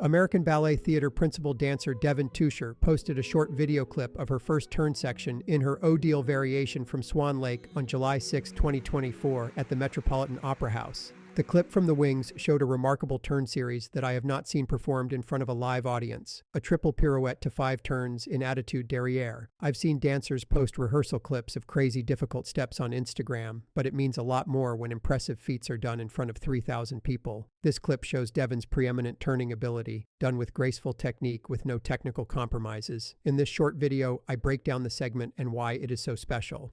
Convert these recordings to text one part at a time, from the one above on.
American Ballet Theatre principal dancer Devon Teuscher posted a short video clip of her first turn section in her Odile variation from Swan Lake on July 6, 2024 at the Metropolitan Opera House. The clip from the wings showed a remarkable turn series that I have not seen performed in front of a live audience, a triple pirouette to 5 turns in attitude derrière. I've seen dancers post rehearsal clips of crazy difficult steps on Instagram, but it means a lot more when impressive feats are done in front of 3,000 people. This clip shows Devon's preeminent turning ability, done with graceful technique with no technical compromises. In this short video, I break down the segment and why it is so special.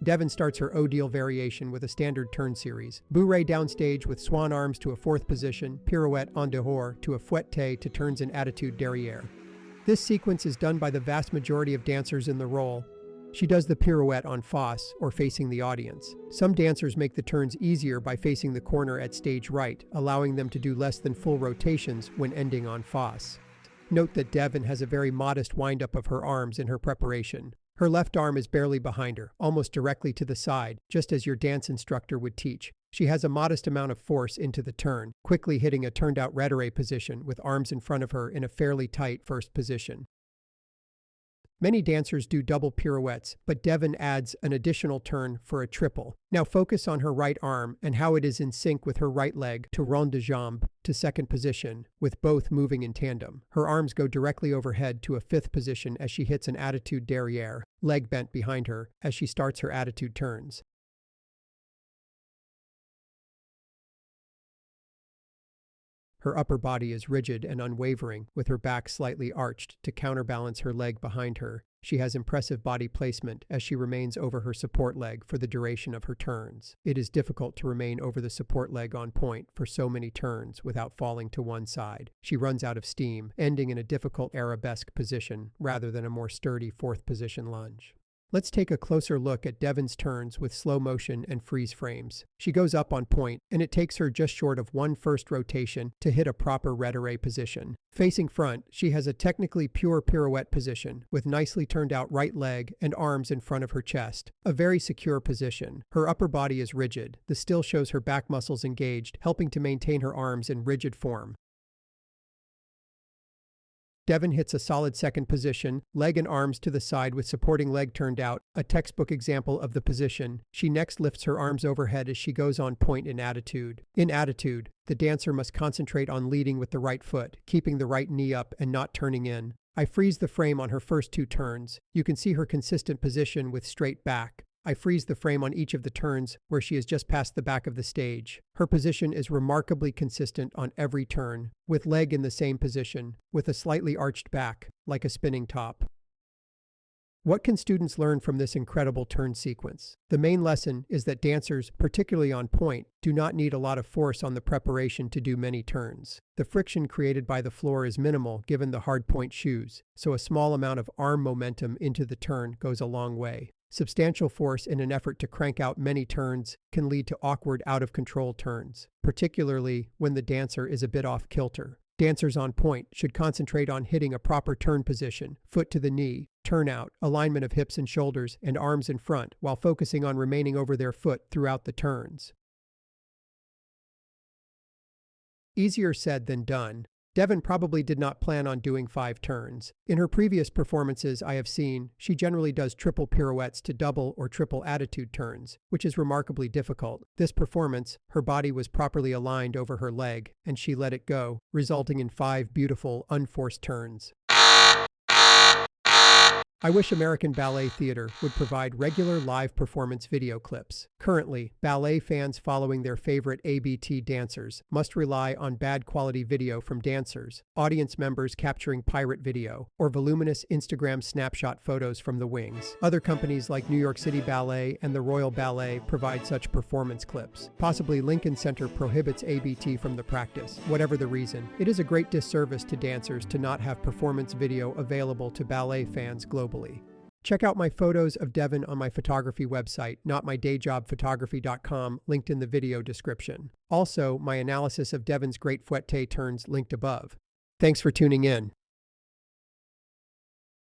Devon starts her Odile variation with a standard turn series. Bourrée downstage with swan arms to a 4th position, pirouette en dehors to a fouette to turns in attitude derrière. This sequence is done by the vast majority of dancers in the role. She does the pirouette on face, or facing the audience. Some dancers make the turns easier by facing the corner at stage right, allowing them to do less than full rotations when ending on face. Note that Devon has a very modest wind-up of her arms in her preparation. Her left arm is barely behind her, almost directly to the side, just as your dance instructor would teach. She has a modest amount of force into the turn, quickly hitting a turned-out retiré position with arms in front of her in a fairly tight first position. Many dancers do double pirouettes, but Devon adds an additional turn for a triple. Now focus on her right arm and how it is in sync with her right leg to rond de jambe to 2nd position, with both moving in tandem. Her arms go directly overhead to a 5th position as she hits an attitude derrière, leg bent behind her, as she starts her attitude turns. Her upper body is rigid and unwavering, with her back slightly arched to counterbalance her leg behind her. She has impressive body placement as she remains over her support leg for the duration of her turns. It is difficult to remain over the support leg on point for so many turns without falling to one side. She runs out of steam, ending in a difficult arabesque position rather than a more sturdy 4th position lunge. Let's take a closer look at Devon's turns with slow motion and freeze frames. She goes up on point, and it takes her just short of 1 first rotation to hit a proper retiré position. Facing front, she has a technically pure pirouette position, with nicely turned out right leg and arms in front of her chest. A very secure position. Her upper body is rigid. The still shows her back muscles engaged, helping to maintain her arms in rigid form. Devon hits a solid 2nd position, leg and arms to the side with supporting leg turned out, a textbook example of the position. She next lifts her arms overhead as she goes on point in attitude. In attitude, the dancer must concentrate on leading with the right foot, keeping the right knee up and not turning in. I freeze the frame on her first 2 turns. You can see her consistent position with straight back. I freeze the frame on each of the turns where she is just past the back of the stage. Her position is remarkably consistent on every turn, with leg in the same position, with a slightly arched back, like a spinning top. What can students learn from this incredible turn sequence? The main lesson is that dancers, particularly on point, do not need a lot of force on the preparation to do many turns. The friction created by the floor is minimal given the hard point shoes, so a small amount of arm momentum into the turn goes a long way. Substantial force in an effort to crank out many turns can lead to awkward, out-of-control turns, particularly when the dancer is a bit off kilter. Dancers on point should concentrate on hitting a proper turn position, foot to the knee, turn out, alignment of hips and shoulders, and arms in front, while focusing on remaining over their foot throughout the turns. Easier said than done. Devon probably did not plan on doing 5 turns. In her previous performances I have seen, she generally does triple pirouettes to double or triple attitude turns, which is remarkably difficult. This performance, her body was properly aligned over her leg, and she let it go, resulting in 5 beautiful, unforced turns. I wish American Ballet Theatre would provide regular live performance video clips. Currently, ballet fans following their favorite ABT dancers must rely on bad quality video from dancers, audience members capturing pirate video, or voluminous Instagram snapshot photos from the wings. Other companies like New York City Ballet and the Royal Ballet provide such performance clips. Possibly Lincoln Center prohibits ABT from the practice. Whatever the reason, it is a great disservice to dancers to not have performance video available to ballet fans globally. Check out my photos of Devon on my photography website, notmydayjobphotography.com, linked in the video description. Also, my analysis of Devon's great fouette turns linked above. Thanks for tuning in.